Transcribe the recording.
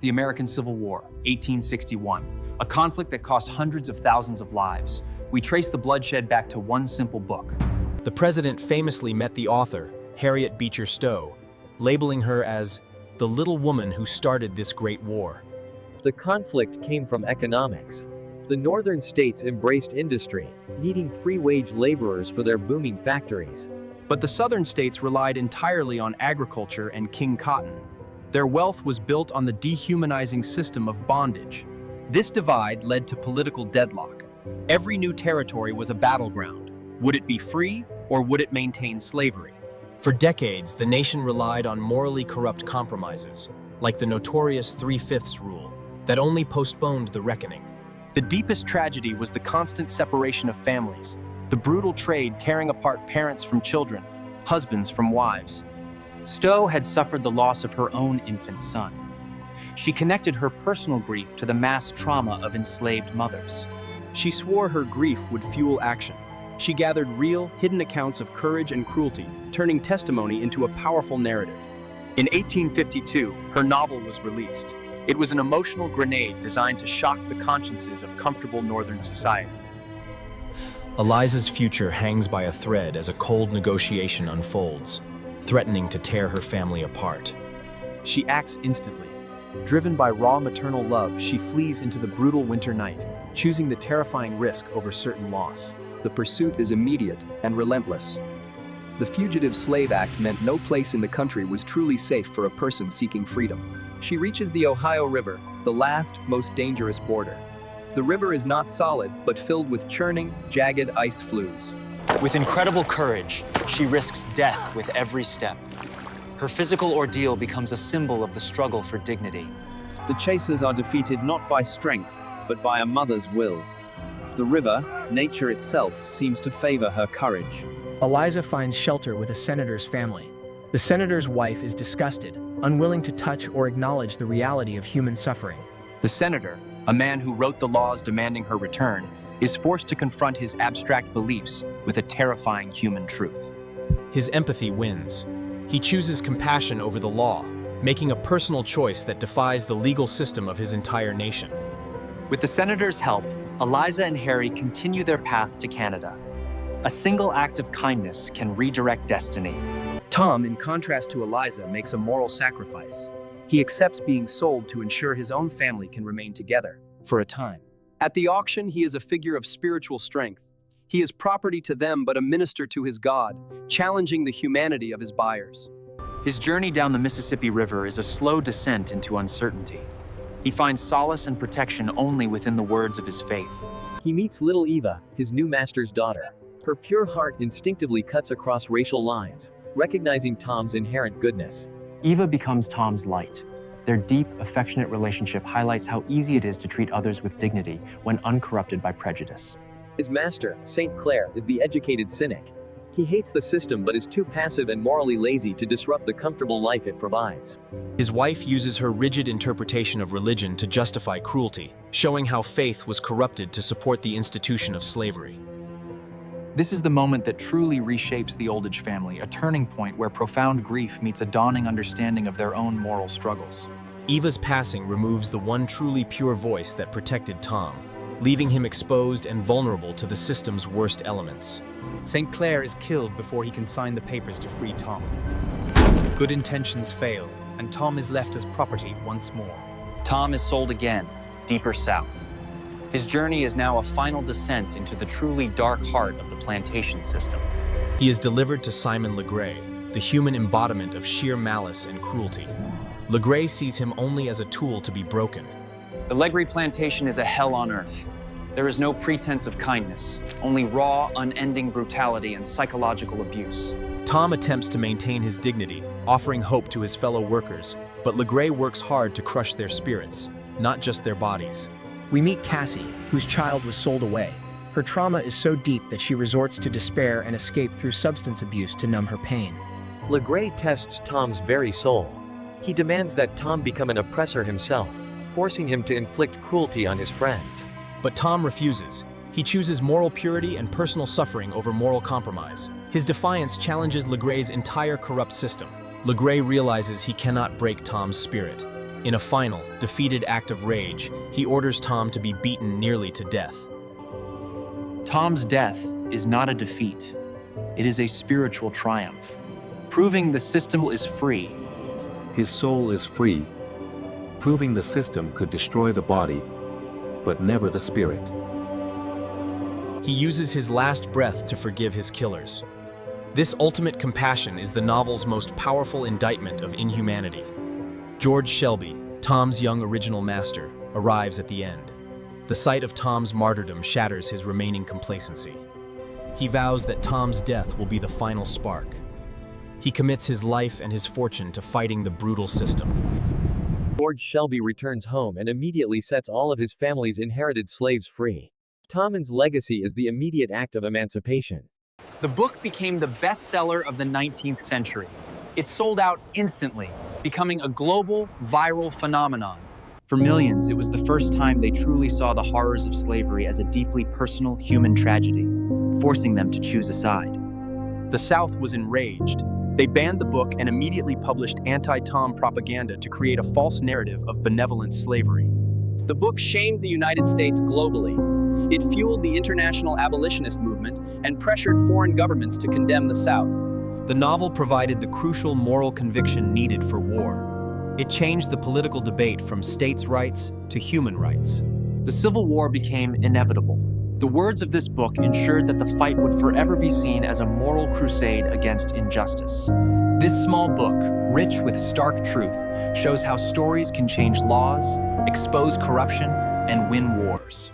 The American Civil War, 1861, a conflict that cost hundreds of thousands of lives. We trace the bloodshed back to one simple book. The president famously met the author, Harriet Beecher Stowe, labeling her as the little woman who started this great war. The conflict came from economics. The northern states embraced industry, needing free-wage laborers for their booming factories. But the southern states relied entirely on agriculture and King Cotton. Their wealth was built on the dehumanizing system of bondage. This divide led to political deadlock. Every new territory was a battleground. Would it be free, or would it maintain slavery? For decades, the nation relied on morally corrupt compromises, like the notorious 3/5 rule, that only postponed the reckoning. The deepest tragedy was the constant separation of families, the brutal trade tearing apart parents from children, husbands from wives. Stowe had suffered the loss of her own infant son. She connected her personal grief to the mass trauma of enslaved mothers. She swore her grief would fuel action. She gathered real, hidden accounts of courage and cruelty, turning testimony into a powerful narrative. In 1852, her novel was released. It was an emotional grenade designed to shock the consciences of comfortable Northern society. Eliza's future hangs by a thread as a cold negotiation unfolds, threatening to tear her family apart. She acts instantly. Driven by raw maternal love, she flees into the brutal winter night, choosing the terrifying risk over certain loss. The pursuit is immediate and relentless. The Fugitive Slave Act meant no place in the country was truly safe for a person seeking freedom. She reaches the Ohio River, the last, most dangerous border. The river is not solid, but filled with churning, jagged ice flues. With incredible courage, she risks death with every step. Her physical ordeal becomes a symbol of the struggle for dignity. The chasers are defeated not by strength, but by a mother's will. The river, nature itself, seems to favor her courage. Eliza finds shelter with a senator's family. The senator's wife is disgusted, unwilling to touch or acknowledge the reality of human suffering. The senator, a man who wrote the laws demanding her return, is forced to confront his abstract beliefs with a terrifying human truth. His empathy wins. He chooses compassion over the law, making a personal choice that defies the legal system of his entire nation. With the senator's help, Eliza and Harry continue their path to Canada. A single act of kindness can redirect destiny. Tom, in contrast to Eliza, makes a moral sacrifice. He accepts being sold to ensure his own family can remain together, for a time. At the auction, he is a figure of spiritual strength. He is property to them, but a minister to his God, challenging the humanity of his buyers. His journey down the Mississippi River is a slow descent into uncertainty. He finds solace and protection only within the words of his faith. He meets little Eva, his new master's daughter. Her pure heart instinctively cuts across racial lines, recognizing Tom's inherent goodness. Eva becomes Tom's light. Their deep, affectionate relationship highlights how easy it is to treat others with dignity when uncorrupted by prejudice. His master, St. Clair, is the educated cynic. He hates the system but is too passive and morally lazy to disrupt the comfortable life it provides. His wife uses her rigid interpretation of religion to justify cruelty, showing how faith was corrupted to support the institution of slavery. This is the moment that truly reshapes the Oldage family, a turning point where profound grief meets a dawning understanding of their own moral struggles. Eva's passing removes the one truly pure voice that protected Tom, leaving him exposed and vulnerable to the system's worst elements. St. Clair is killed before he can sign the papers to free Tom. Good intentions fail, and Tom is left as property once more. Tom is sold again, deeper south. His journey is now a final descent into the truly dark heart of the plantation system. He is delivered to Simon Legree, the human embodiment of sheer malice and cruelty. Legree sees him only as a tool to be broken. The Legree plantation is a hell on earth. There is no pretense of kindness, only raw, unending brutality and psychological abuse. Tom attempts to maintain his dignity, offering hope to his fellow workers, but Legree works hard to crush their spirits, not just their bodies. We meet Cassie, whose child was sold away. Her trauma is so deep that she resorts to despair and escape through substance abuse to numb her pain. Legree tests Tom's very soul. He demands that Tom become an oppressor himself, forcing him to inflict cruelty on his friends. But Tom refuses. He chooses moral purity and personal suffering over moral compromise. His defiance challenges Legree's entire corrupt system. Legree realizes he cannot break Tom's spirit. In a final, defeated act of rage, he orders Tom to be beaten nearly to death. Tom's death is not a defeat. It is a spiritual triumph, proving the system is free. His soul is free, proving the system could destroy the body, but never the spirit. He uses his last breath to forgive his killers. This ultimate compassion is the novel's most powerful indictment of inhumanity. George Shelby, Tom's young original master, arrives at the end. The sight of Tom's martyrdom shatters his remaining complacency. He vows that Tom's death will be the final spark. He commits his life and his fortune to fighting the brutal system. George Shelby returns home and immediately sets all of his family's inherited slaves free. Tommen's legacy is the immediate act of emancipation. The book became the bestseller of the 19th century. It sold out instantly, becoming a global, viral phenomenon. For millions, it was the first time they truly saw the horrors of slavery as a deeply personal human tragedy, forcing them to choose a side. The South was enraged. They banned the book and immediately published anti-Tom propaganda to create a false narrative of benevolent slavery. The book shamed the United States globally. It fueled the international abolitionist movement and pressured foreign governments to condemn the South. The novel provided the crucial moral conviction needed for war. It changed the political debate from states' rights to human rights. The Civil War became inevitable. The words of this book ensured that the fight would forever be seen as a moral crusade against injustice. This small book, rich with stark truth, shows how stories can change laws, expose corruption, and win wars.